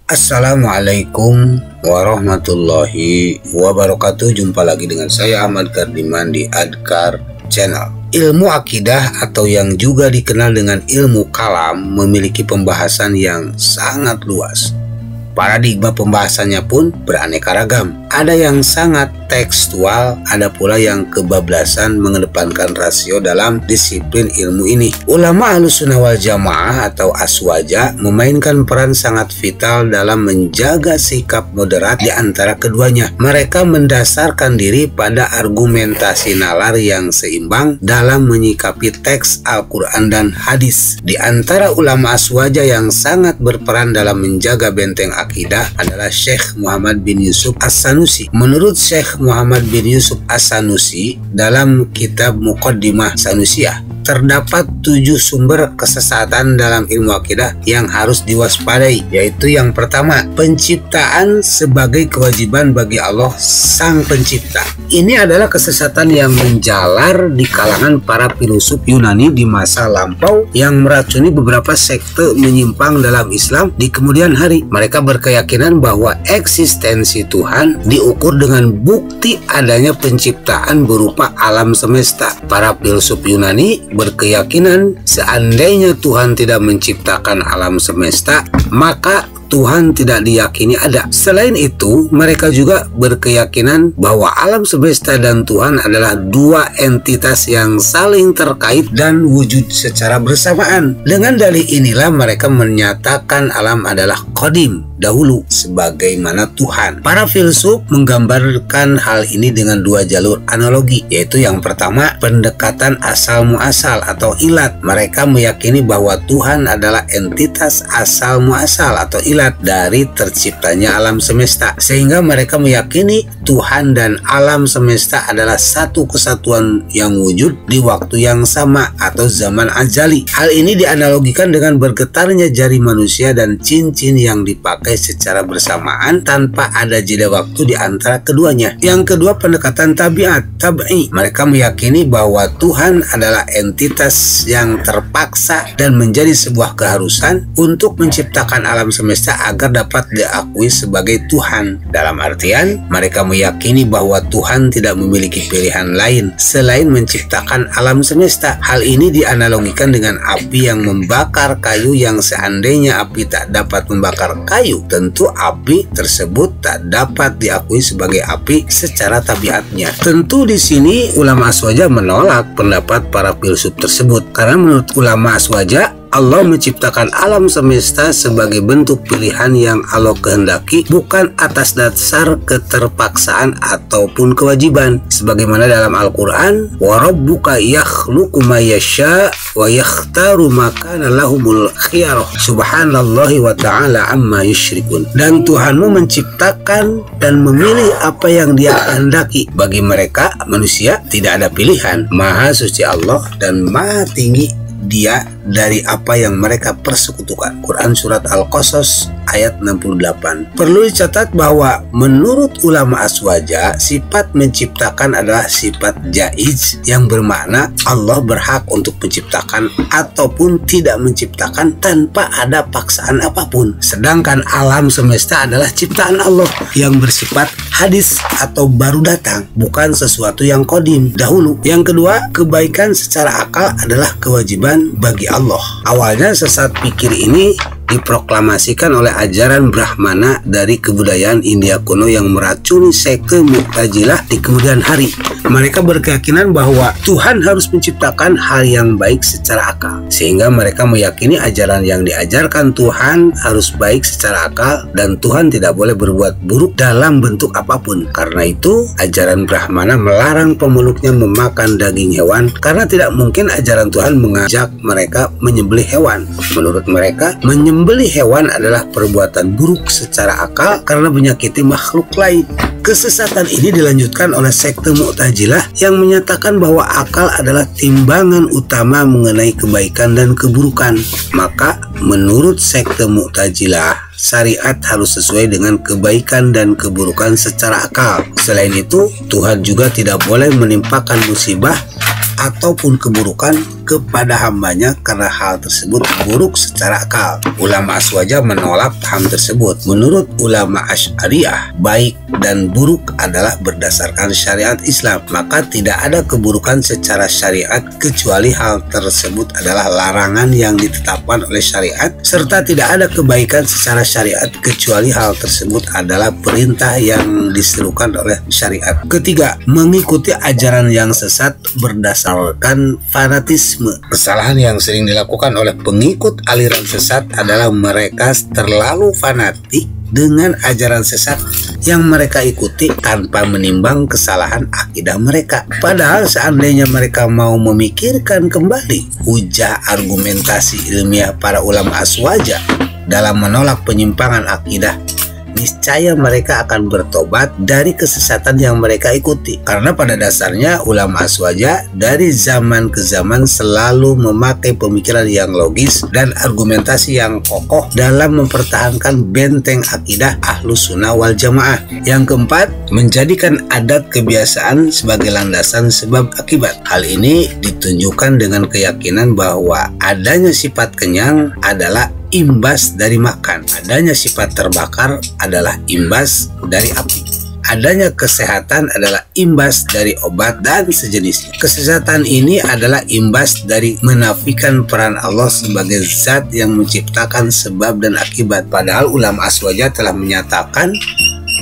Assalamualaikum warahmatullahi wabarakatuh. Jumpa lagi dengan saya Ahmad Kardiman di Adkar Channel. Ilmu akidah atau yang juga dikenal dengan ilmu kalam memiliki pembahasan yang sangat luas. Paradigma pembahasannya pun beraneka ragam. Ada yang sangat tekstual, ada pula yang kebablasan mengedepankan rasio dalam disiplin ilmu ini. Ulama Ahlussunnah wal Jamaah atau aswaja memainkan peran sangat vital dalam menjaga sikap moderat di antara keduanya. Mereka mendasarkan diri pada argumentasi nalar yang seimbang dalam menyikapi teks Al-Quran dan hadis. Di antara ulama aswaja yang sangat berperan dalam menjaga benteng akidah adalah Syekh Muhammad bin Yusuf As-Sanusi. Menurut Syekh Muhammad bin Yusuf As-Sanusi dalam kitab Muqaddimah Sanusiyah, terdapat 7 sumber kesesatan dalam ilmu akidah yang harus diwaspadai, yaitu yang pertama, penciptaan sebagai kewajiban bagi Allah Sang Pencipta. Ini adalah kesesatan yang menjalar di kalangan para filosof Yunani di masa lampau yang meracuni beberapa sekte menyimpang dalam Islam di kemudian hari. Mereka berkeyakinan bahwa eksistensi Tuhan diukur dengan bukti adanya penciptaan berupa alam semesta. Para filsuf Yunani berkeyakinan seandainya Tuhan tidak menciptakan alam semesta, maka Tuhan tidak diyakini ada. Selain itu, mereka juga berkeyakinan bahwa alam semesta dan Tuhan adalah dua entitas yang saling terkait dan wujud secara bersamaan. Dengan dalih inilah mereka menyatakan alam adalah qadim, dahulu, sebagaimana Tuhan. Para filsuf menggambarkan hal ini dengan 2 jalur analogi, yaitu yang pertama, pendekatan asal muasal atau ilat. Mereka meyakini bahwa Tuhan adalah entitas asal muasal atau ilat dari terciptanya alam semesta, sehingga mereka meyakini Tuhan dan alam semesta adalah satu kesatuan yang wujud di waktu yang sama atau zaman azali. Hal ini dianalogikan dengan bergetarnya jari manusia dan cincin yang dipakai secara bersamaan tanpa ada jeda waktu di antara keduanya. Yang kedua, pendekatan tabiat, tab'i. Mereka meyakini bahwa Tuhan adalah entitas yang terpaksa dan menjadi sebuah keharusan untuk menciptakan alam semesta agar dapat diakui sebagai Tuhan. Dalam artian, mereka meyakini bahwa Tuhan tidak memiliki pilihan lain selain menciptakan alam semesta. Hal ini dianalogikan dengan api yang membakar kayu, yang seandainya api tak dapat membakar kayu, tentu api tersebut tak dapat diakui sebagai api secara tabiatnya. Tentu di sini ulama aswaja menolak pendapat para filsuf tersebut, karena menurut ulama aswaja, Allah menciptakan alam semesta sebagai bentuk pilihan yang Allah kehendaki, bukan atas dasar keterpaksaan ataupun kewajiban. Sebagaimana dalam Al-Quran, wa rabbuka yakhluqu ma yasha wa yakhtaru ma kana lahumul khiyarah subhanallahi wa ta'ala amma yusyrikun. Dan Tuhanmu menciptakan dan memilih apa yang Dia kehendaki. Bagi mereka manusia tidak ada pilihan. Maha suci Allah dan maha tinggi Dia dari apa yang mereka persekutukan. Quran Surat Al-Qasas ayat 68. Perlu dicatat bahwa menurut ulama aswaja, sifat menciptakan adalah sifat jaiz, yang bermakna Allah berhak untuk menciptakan ataupun tidak menciptakan tanpa ada paksaan apapun. Sedangkan alam semesta adalah ciptaan Allah yang bersifat hadis atau baru datang, bukan sesuatu yang qadim, dahulu. Yang kedua, kebaikan secara akal adalah kewajiban bagi Allah. Awalnya sesat pikir ini diproklamasikan oleh ajaran Brahmana dari kebudayaan India kuno yang meracuni sekte Mu'tazilah di kemudian hari. Mereka berkeyakinan bahwa Tuhan harus menciptakan hal yang baik secara akal, sehingga mereka meyakini ajaran yang diajarkan Tuhan harus baik secara akal dan Tuhan tidak boleh berbuat buruk dalam bentuk apapun. Karena itu, ajaran Brahmana melarang pemeluknya memakan daging hewan, karena tidak mungkin ajaran Tuhan mengajak mereka menyembelih hewan. Menurut mereka, menyembelih hewan adalah perbuatan buruk secara akal karena menyakiti makhluk lain. Kesesatan ini dilanjutkan oleh sekte Mu'tazilah yang menyatakan bahwa akal adalah timbangan utama mengenai kebaikan dan keburukan. Maka menurut sekte Mu'tazilah, syariat harus sesuai dengan kebaikan dan keburukan secara akal. Selain itu, Tuhan juga tidak boleh menimpakan musibah ataupun keburukan kepada hambanya karena hal tersebut buruk secara akal. Ulama Aswaja menolak paham tersebut. Menurut ulama Asy'ariyah, baik dan buruk adalah berdasarkan syariat Islam, maka tidak ada keburukan secara syariat kecuali hal tersebut adalah larangan yang ditetapkan oleh syariat, serta tidak ada kebaikan secara syariat kecuali hal tersebut adalah perintah yang diserukan oleh syariat. Ketiga, mengikuti ajaran yang sesat berdasarkan fanatisme. Kesalahan yang sering dilakukan oleh pengikut aliran sesat adalah mereka terlalu fanatik dengan ajaran sesat yang mereka ikuti tanpa menimbang kesalahan akidah mereka. Padahal seandainya mereka mau memikirkan kembali hujah argumentasi ilmiah para ulama Aswaja dalam menolak penyimpangan akidah, niscaya mereka akan bertobat dari kesesatan yang mereka ikuti. Karena pada dasarnya ulama Aswaja dari zaman ke zaman selalu memakai pemikiran yang logis dan argumentasi yang kokoh dalam mempertahankan benteng akidah Ahlus Sunnah wal Jamaah. Yang keempat, menjadikan adat kebiasaan sebagai landasan sebab akibat. Hal ini ditunjukkan dengan keyakinan bahwa adanya sifat kenyang adalah imbas dari makan, adanya sifat terbakar adalah imbas dari api, adanya kesehatan adalah imbas dari obat dan sejenisnya. Kesesatan ini adalah imbas dari menafikan peran Allah sebagai zat yang menciptakan sebab dan akibat. Padahal ulama Aswaja telah menyatakan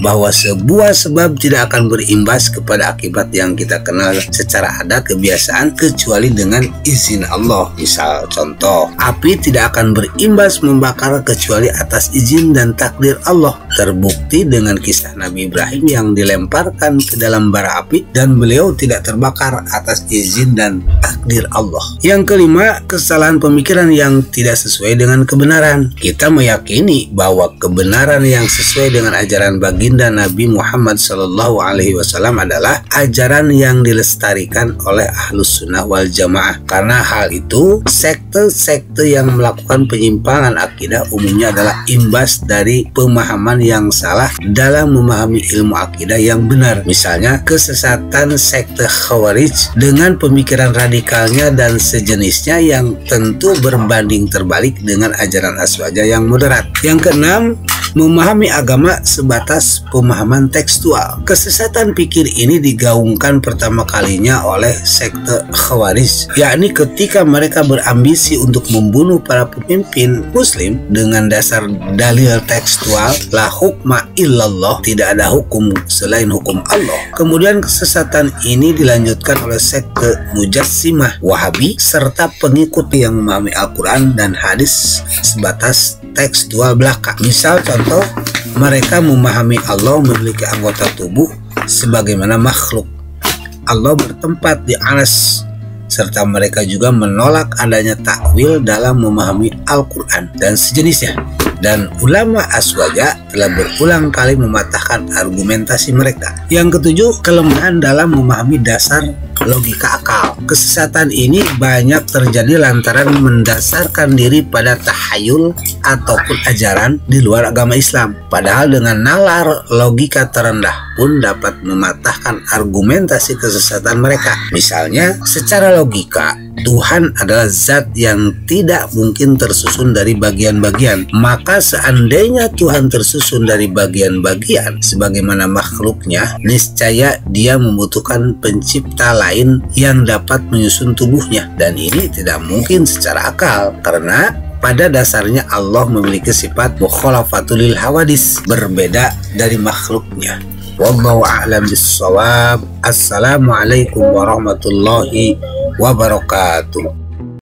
bahwa sebuah sebab tidak akan berimbas kepada akibat yang kita kenal secara adat kebiasaan kecuali dengan izin Allah. Misal contoh, api tidak akan berimbas membakar kecuali atas izin dan takdir Allah. Terbukti dengan kisah Nabi Ibrahim yang dilemparkan ke dalam bara api dan beliau tidak terbakar atas izin dan takdir Allah. Yang kelima, kesalahan pemikiran yang tidak sesuai dengan kebenaran. Kita meyakini bahwa kebenaran yang sesuai dengan ajaran baginda Nabi Muhammad SAW adalah ajaran yang dilestarikan oleh Ahlus Sunnah wal Jamaah. Karena hal itu, sekte-sekte yang melakukan penyimpangan akidah umumnya adalah imbas dari pemahaman yang salah dalam memahami ilmu akidah yang benar. Misalnya, kesesatan sekte Khawarij dengan pemikiran radikalnya dan sejenisnya yang tentu berbanding terbalik dengan ajaran Aswaja yang moderat. Yang keenam, memahami agama sebatas pemahaman tekstual. Kesesatan pikir ini digaungkan pertama kalinya oleh sekte Khawarij, yakni ketika mereka berambisi untuk membunuh para pemimpin muslim dengan dasar dalil tekstual la hukma illallah, tidak ada hukum selain hukum Allah. Kemudian kesesatan ini dilanjutkan oleh sekte Mujassimah Wahabi serta pengikut yang memahami Al-Quran dan hadis sebatas tekstual belaka. Misal contoh, mereka memahami Allah memiliki anggota tubuh sebagaimana makhluk. Allah bertempat di arsy, serta mereka juga menolak adanya takwil dalam memahami Al-Quran dan sejenisnya. Dan ulama Aswaja telah berulang kali mematahkan argumentasi mereka. Yang ketujuh, kelemahan dalam memahami dasar logika akal. Kesesatan ini banyak terjadi lantaran mendasarkan diri pada tahayul ataupun ajaran di luar agama Islam. Padahal dengan nalar logika terendah pun dapat mematahkan argumentasi kesesatan mereka. Misalnya, secara logika, Tuhan adalah zat yang tidak mungkin tersusun dari bagian-bagian. Maka seandainya Tuhan tersusun dari bagian-bagian sebagaimana makhluknya, niscaya dia membutuhkan pencipta lain yang dapat menyusun tubuhnya. Dan ini tidak mungkin secara akal, karena pada dasarnya Allah memiliki sifat mukhalafatul lil hawadis, berbeda dari makhluknya. Wallahu a'lam bissawab. Assalamualaikum warahmatullahi wabarakatuh.